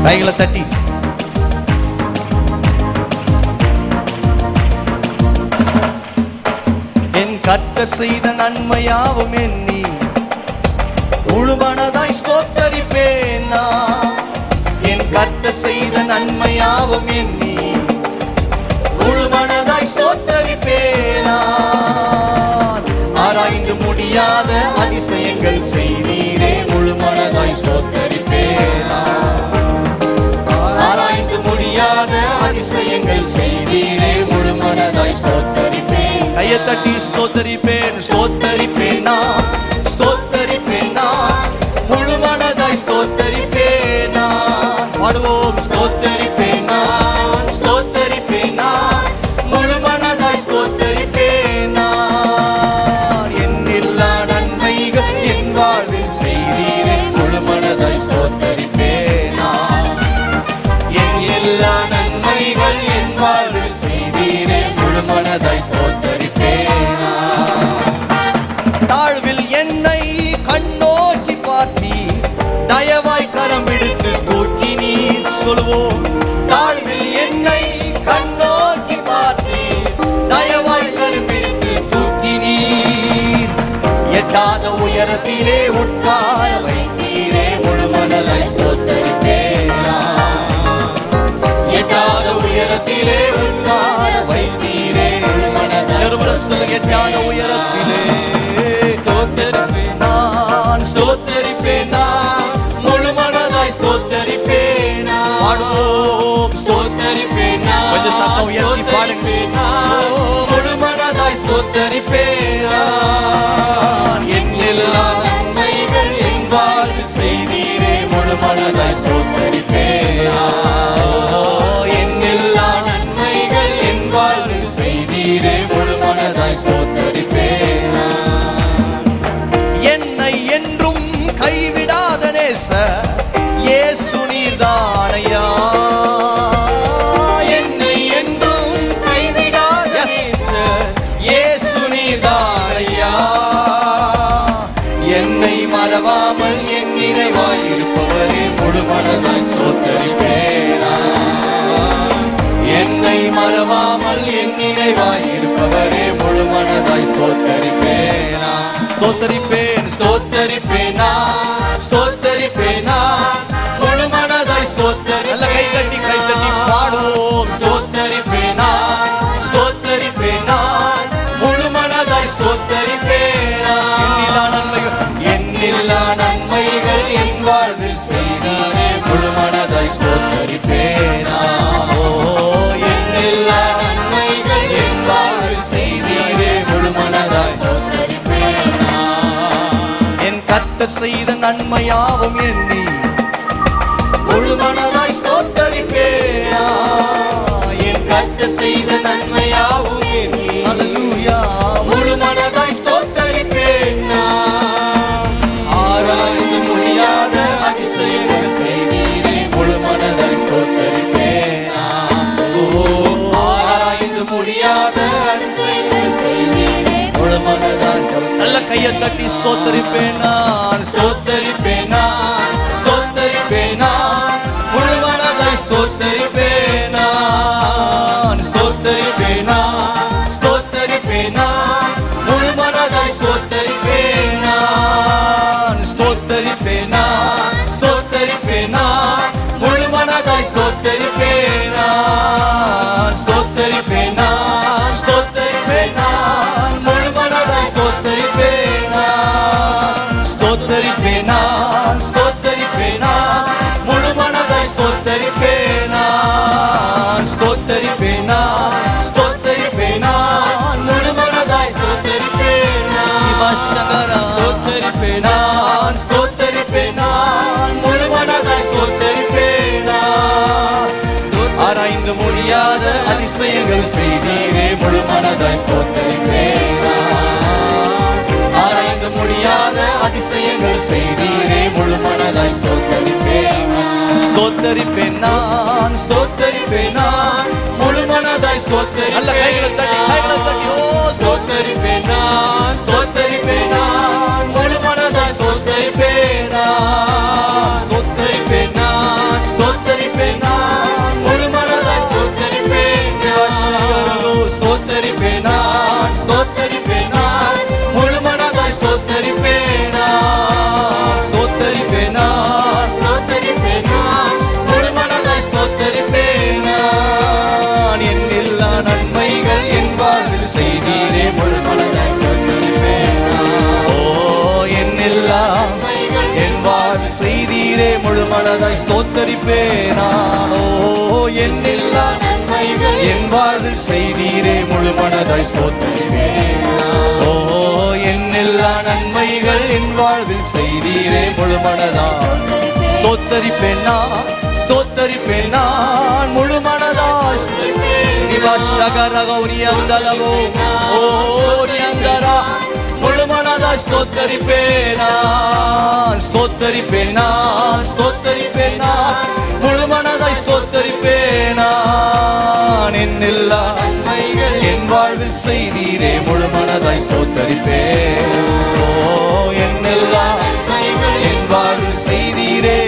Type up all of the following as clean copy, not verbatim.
கைகளை தட்டி என் கர்த்தர் செய்த நன்மையாவும் எண்ணி முழு மனதாய் ஸ்தோத்தரிப்பேன் நான். என் கர்த்தர் செய்த நன்மையாவும் எண்ணி முழு மனதாய் ஸ்தோத்தரிப்பேன் நான். ஆராய்ந்து முடியாத அதிசயங்கள் செய்தீரே, முழு மனதாய் ஸ்தோத்தரிப்பேன் நான். ஆராய்ந்து முடியாத அதிசயங்கள் செய்தீரே, முழு மனதாய் ஸ்தோத்தரிப்பேன். கையை தட்டி ஸ்தோத்தரிப்பேன், ஸ்தோத்தரிப்பேன் நான், ஸ்தோத்தரிப்பேன் நான், முழு மனதாய் ஸ்தோத்தரிப்பேன் நான். பாடுவோம். ஸ்தோத்தரிப்பேன் நான், ஸ்தோத்தரிப்பேன் நான், முழு மனதாய் ஸ்தோத்தரிப்பேன் நான். எண்ணில்லா நன்மைகள் என் வாழ்வில் செய்தீரே, முழு மனதாய் ஸ்தோத்தரிப்பேன் நான். எண்ணில்லா நன்மைகள் என் வாழ்வில் செய்தீரே, முழு மனதாய் ஸ்தோத்தரிப்பேன் நான். தாழ்வில் என்னை கண்ணோக்கி பார்த்தி தயவாய் கரம் பிடித்து தூக்கி நீர். சொல்லுவோம். தாழ்வில் என்னை கண்ணோக்கி பார்த்தி தயவாய் கரம் பிடித்து தூக்கி நீர். எட்டாத உயரத்திலே உட்கார வைத்தீரே, முழு மனதாய் ஸ்தோத்தரிப்பேன் நான். எட்டாத உயரத்திலே உட்கார வைத்தீரே, முழு மனதாய் ஸ்தோத்தரிப்பேன். எட்டாத உயரத்திலே ஸ்தோத்தரிப்பேன் நான், ஸ்தோத்தரிப்பேன் நான், முழு மனதாய் ஸ்தோத்தரிப்பேன் நான். பாடுவோம். ஸ்தோத்தரிப்பேன் நான். கொஞ்சம் சத்தம் உயர்த்தி பாடுங்க. முழு மனதாய் ஸ்தோத்தரிப்பேன் நான். எண்ணில்லா நன்மைகள் என் வாழ்வில் செய்தீரே, முழு மனதாய் ஸ்தோத்தரிப்பேன் நான். எண்ணில்லா நன்மைகள் என் வாழ்வில் செய்தீரே, முழு மனதாய் ஸ்தோத்தரிப்பேன் நான். என்னை என்றும் கைவிடாத நேசர் இயேசு நீர்தானையா. என்னை என்றும் கைவிடாத நேசர் இயேசு நீர்தானையா. என்னை மறவாமல் என் நினைவாய் இருப்பவரே, முழு மனதாய் ஸ்தோத்தரிப்பேன் நான். என்னை மறவாமல் என் நினைவாய் இருப்பவரே, முழு மனதாய் ஸ்தோத்தரிப்பேன் நான். ஸ்தோத்தரிப்பேன், ஸ்தோத்தரிப்பேன் நான், ஸ்தோத்தரிப்பேன் நான், முழு மனதாய் ஸ்தோத்தரிப்பேன். நல்ல கை தட்டி பாடுவோம். ஸ்தோத்தரிப்பேன் நான், ஸ்தோத்தரிப்பேன் நான், முழு மனதாய் ஸ்தோத்தரிப்பேன் நான். எண்ணில்லா நன்மைகள், எண்ணில்லா நன்மைகள் என் வாழ்வில் செய்தீரே, முழு மனதாய் ஸ்தோத்தரிப்பேன் நான். எண்ணில்லா நன்மைகள் என் வாழ்வில் செய்தீரே, முழு மனதாய் ஸ்தோத்தரிப்பேன் நான். என் கர்த்தர் செய்த நன்மையாவும் எண்ணி முழு மனதாய் ஸ்தோத்தரிப்பேன் நான். என் கர்த்தர் செய்த நன்மையாவும் எண்ணி அல்லேலூயா முழு மனதாய் ஸ்தோத்தரிப்பேன் நான். ஆராய்ந்து முடியாத அதிசயங்கள் செய்தீரே, முழு மனதாய் ஸ்தோத்தரிப்பேன் நான். ஆராய்ந்து முடியாத அதிசயங்கள் செய்தீரே, முழு மனதாய் ஸ்தோத்தரிப்பேன். நல்ல கையை தட்டி ஸ்தோத்தரிப்பேன் நான், ஸ்தோத்தரிப்பேன் நான், ஸ்தோத்தரிப்பேன் நான், முழு மனதாய் ஸ்தோத்தரிப்பேன் நான். ஸ்தோத்தரிப்பேன் நான், ஸ்தோத்தரிப்பேன் நான், முழு மனதாய் ஸ்தோத்தரிப்பேன் நான். ஸ்தோத்தரிப்பேன் நான், ஸ்தோத்தரிப்பேன் நான், முழு மனதாய் ஸ்தோத்தரிப்பேன் நான். ஸ்தோத்தரிப்பேன் நான், ஸ்தோத்தரிப்பேன் நான், முழு மனதாய் ஸ்தோத்தரிப்பேன் நான். ஸ்தோத்தரிப்பேன் நான், ஸ்தோத்தரிப்பேன் நான், முழு மனதாய் ஸ்தோத்தரிப்பேன் நான். ஸ்தோத்தரிப்பேன் நான், ஸ்தோத்தரிப்பேன் நான், முழு மனதாய் ஸ்தோத்தரிப்பேன் நான். ஸ்தோத்தரிப்பேன் நான், ஸ்தோத்தரிப்பேன் நான், முழு மனதாய் ஸ்தோத்தரிப்பேன் நான். ஆராய்ந்து முடியாத அதிசயங்கள் செய்தீரே, முழு மனதாய் ஸ்தோத்தரிப்பேன் நான். ஆராய்ந்து முடியாத அதிசயங்கள் செய்தீரே, முழு மனதாய் ஸ்தோத்தரிப்பேன் நான். ஸ்தோத்தரிப்பேன் நான், ஸ்தோத்தரிப்பேன் நான், முழு மனதாய் ஸ்தோத்தரிப்பேன். நல்ல கைகளை தட்டி ஓ ஸ்தோத்தரிப்பேன் நான், ஸ்தோத்தரிப்பேன் நான், முழு மனதாய் ஸ்தோத்தரிப்பேன் நான். ஸ்தோத்தரிப்பேன் நான், ஸ்தோத்தரிப்பேன் ஸ்தோத்தரிப்பேனானோ. என்னில்லா நன்மைகள் என் வாழ்வில் செய்தீரே முழு மனதாய் ஸ்தோத்தரிப்பேனா. ஓ என்னில்லா நன்மைகள் என் வாழ்வில் செய்தீரே முழு மனதாய் ஸ்தோத்தரிப்பேன் நான், ஸ்தோத்தரிப்பேன் நான் முழு மனதாய். முழு மனதாய் ஸ்தோத்தரிப்பேன் நான், ஸ்தோத்தரிப்பேன் நான், ஸ்தோத்தரிப்பேன் நான் முழு மனதாய் ஸ்தோத்தரிப்பேன் நான். என்னில்லா நன்மைகள் என் வாழ்வில் செய்தீரே முழு மனதாய் ஸ்தோத்தரிப்பேன். ஓ என்னில்லா நன்மைகள் என் வாழ்வில் செய்தீரே,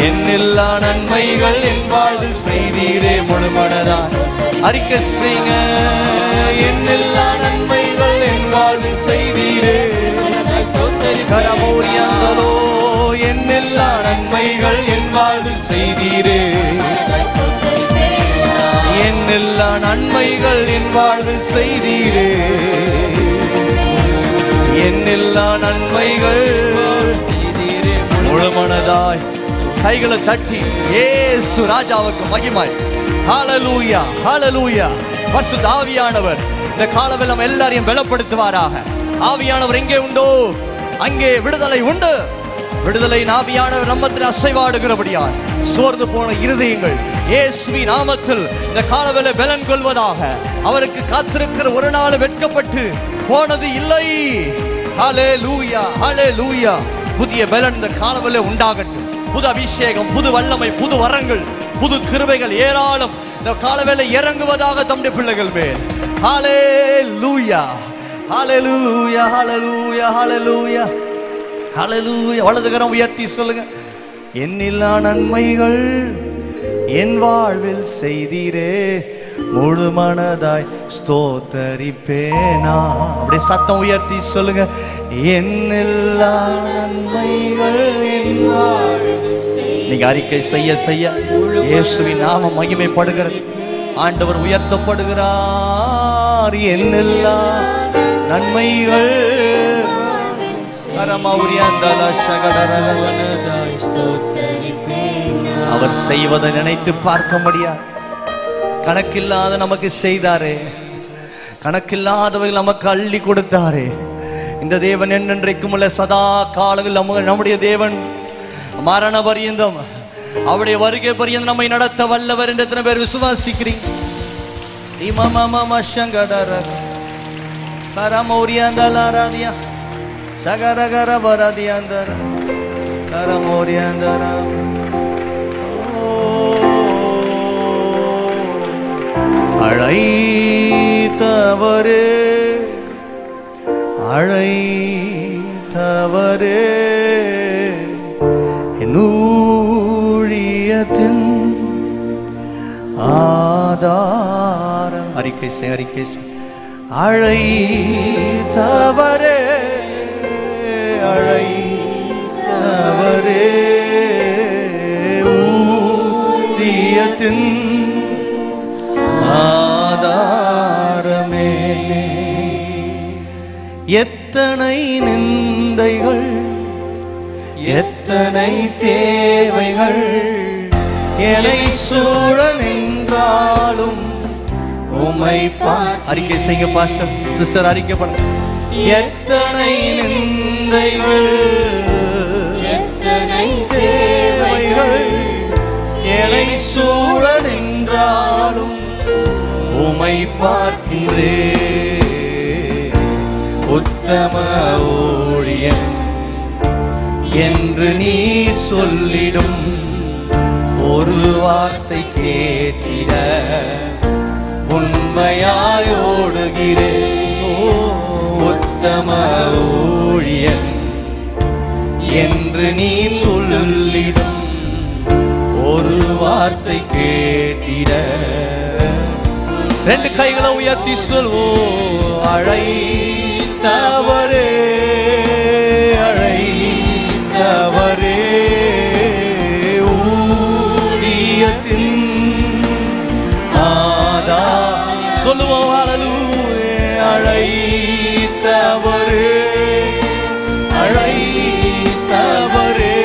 என்னில்லா நன்மைகள் என் வாழ்வில் செய்தீரே முழு மனதாய். அறிக்கை செய்யுங்க. என்னில்லா நன்மைகள் என் வாழ்வில் செய்தீரே. கரமோரியாந்தலோ என்னில்லா நன்மைகள் என் வாழ்வில் செய்தீரே. என்னில்லா நன்மைகள் என் வாழ்வில் செய்தீரே. என்னில்லா நன்மைகள் செய்தீரே முழு மனதாய். கைகளை தட்டி இயேசு ராஜாவுக்கு மகிமை. ஹல்லேலூயா, ஹல்லேலூயா. பரிசுத்த ஆவியானவர் இந்த காலவெல்லாம் நம்ம எல்லாரையும் பலப்படுத்துவாராக. ஆவியானவர் எங்கே உண்டோ அங்கே விடுதலை உண்டு. விடுதலை ஆவியானவர் நம்மத்தில் அசைவாடுகிறபடியால் சோர்ந்து போன இருதயங்கள் இயேசுவின் நாமத்தில் இந்த காலவெல்லாம் பலன் கொள்வதாக. அவருக்கு காத்திருக்கிற ஒரு நாள் வெட்கப்பட்டு போனது இல்லை. ஹல்லேலூயா, ஹல்லேலூயா. புதிய பலன் இந்த காலவெல்லாம் உண்டாகட்டும். புது அபிஷேகம், புது வல்லமை, புது வரங்கள், புது கிருபைகள் ஏராளம் இந்த காலவேளை இறங்குவதாக தம்முடைய பிள்ளைகள் மேல். ஹல்லேலூயா, ஹல்லேலூயா, ஹல்லேலூயா, ஹல்லேலூயா, ஹல்லேலூயா. வலதுகரம் உயர்த்தி சொல்லுங்க. என்னில்லா நன்மைகள் என் வாழ்வில் செய்தீரே முழு மனதாய் ஸ்தோத்தரிப்பேனா. அப்படியே சத்தம் உயர்த்தி சொல்லுங்க. என்னில்லா நன்மைகள் என் வாழ்வில். நீங்க அறிக்கை செய்ய செய்ய இயேசுவின் நாமம் மகிமைப்படுகிறது. ஆண்டவர் உயர்த்தப்படுகிறார். என்னில்லா நன்மைகள் அவர் செய்வதை நினைத்து பார்க்க முடியாது. கணக்கில்லாத நமக்கு செய்தாரே, கணக்கில்லாதவர்கள் நமக்கு அள்ளி கொடுத்தாரே. இந்த தேவன் என்றென்றைக்கும் உள்ள சதா காலங்கள் நம்முடைய தேவன். மரண பரியந்தம் அவருடைய வருகை பரியந்தம் நம்மை நடத்த வல்லவர் என்று எத்தனை பேர் விசுவாசிக்கிறீங்க? அழைத்தவரே, அழைத்தவரே ஊழியத்தின் ஆதாரம். அறிக்கை செய், அறிக்கை செய். அழைத்தவரே, அழைத்தவரே ஊழியத்தின் ஆதாரமே. எத்தனை நிந்தைகள், எத்தனை தேவைகள் என்னை சூழ நின்றாலும் உம்மை அறிக்கை செய்ய பாஸ்டர் சிஸ்டர் அறிக்கை பண்ணுங்க. எத்தனை நிந்தைகள், எத்தனை தேவைகள் என்னை சூழ நின்றாலும் உம்மை பார்க்கின்றேன். உத்தம ஊழியன் என்று நீ சொல்லிடும் ஒரு வார்த்தை கேட்டிட உண்மையாய் ஓடுகிறேன். உத்தம ஊழியன் என்று நீ சொல்லிடும் ஒரு வார்த்தை கேட்டிட. ரெண்டு கைகளை உயர்த்தி சொல்வோ. அழைத்தவரே, அழைத்தவரே ஊழியத்தின் ஆதா. சொல்லுவோம் ஹல்லேலூயா. அழைத்தவரே, அழைத்தவரே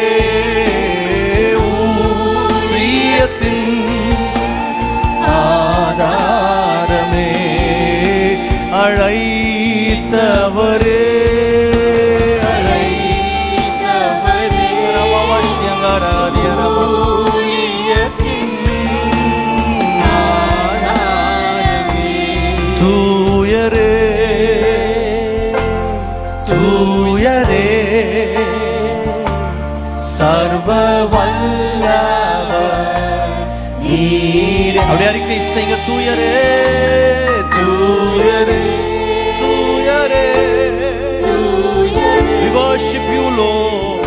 அழைத்தவரே தூயரே தூயரே சர்வ வல்லவர் நீரே. அப்படியே அறிக்கை செய்ய தூயரே தூயரே தூயரே. We worship you Lord.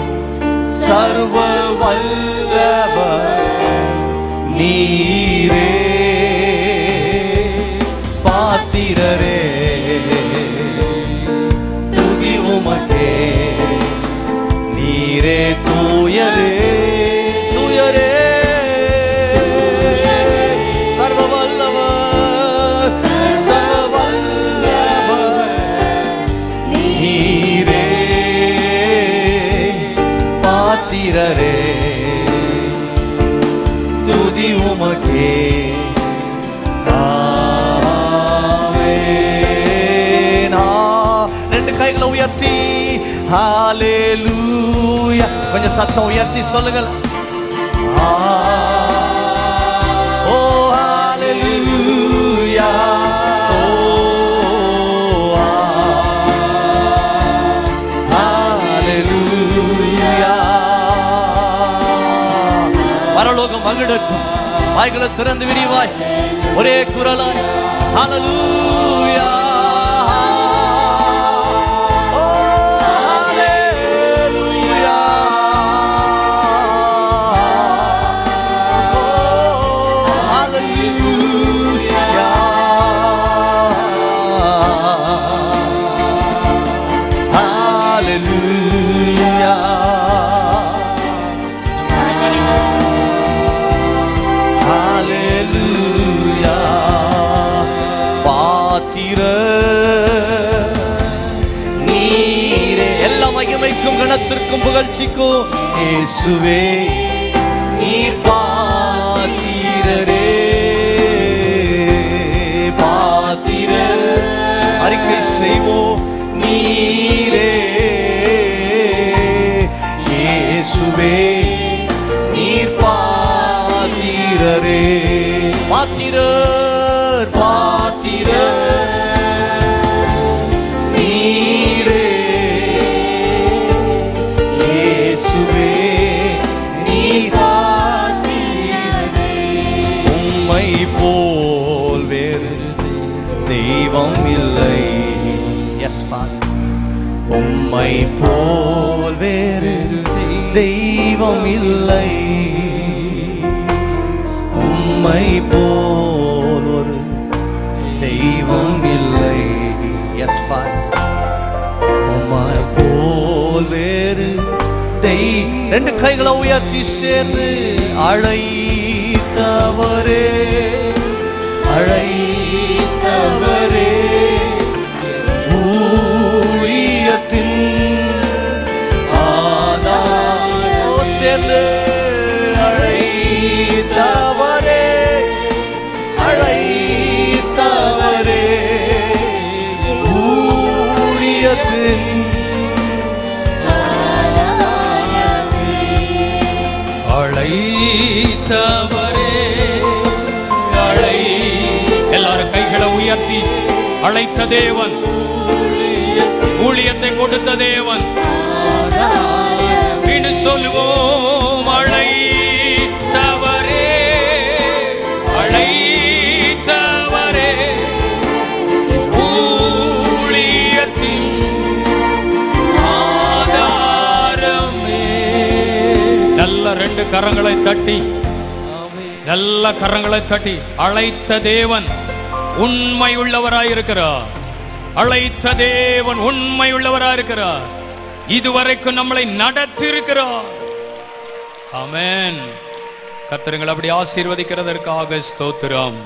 சர்வ வல்லவர் நீரே. பாத்திரரே துதி உமக்கே நீரே தூயரே தூயரே சர்வ வல்லவர் சர்வ வல்லவர் நீரே. பாத்திரரே துதி உமக்கே. ரெண்டு கைகளை உயர்த்தி ஹalleluya கொஞ்சம் சத்தம் உயர்த்தி சொல்லுங்கள். ஓ ஹalleluya ஓ ஹalleluya. பரலோகம் மகிழட்டும். வாய்களை திறந்து விரிவாய் ஒரே குரலாய் ஹalleluya. நீரே எல்லா மகிமைக்கும் கனத்திற்கும் புகழ்ச்சிக்கும் இயேசுவே நீர் பாத்திரரே பாத்திர. அறிக்கை செய்வோம் நீரே இயேசுவே நீர் பாத்திரரே. பாத்திரர் பாத்திரர் நீரே இயேசுவே நீர் பாத்திரரே. உம்மை போல் வேறு தெய்வம் இல்லை. Yes father. உம்மை போல் வேறு தெய்வம் இல்லை. உம்மை போல் ஒரு தெய்வம் இல்லை. Yes father. உம்மை போல் வேறு ரெண்டு கைகளை உயர்த்தி சேர்ந்து அழைத்தவரே அழைத்தவரே ஊழியத்தின் ஆதாரோ சேர்ந்து அழைத்தவரே அழைத்தவரே ஊழியத்தின் அழைத்தவரே எல்லாரும் கைகளை உயர்த்தி அழைத்த தேவன் ஊழியத்தை கொடுத்த தேவன் மீண்டும் சொல்லுவோம் அழைத்தவரே அழைத்தவரே ஊழியத்தின் ஆதாரமே. நல்ல ரெண்டு கரங்களை தட்டி நல்ல கரங்களை தட்டி அழைத்த தேவன் உண்மை உள்ளவராயிருக்கிறார். அழைத்த தேவன் உண்மை உள்ளவராயிருக்கிறார். இதுவரைக்கும் நம்மளை நடத்தி இருக்கிறார். ஆமென். கர்த்தர் அப்படி ஆசீர்வதிக்கிறதற்காக ஸ்தோத்திரம்.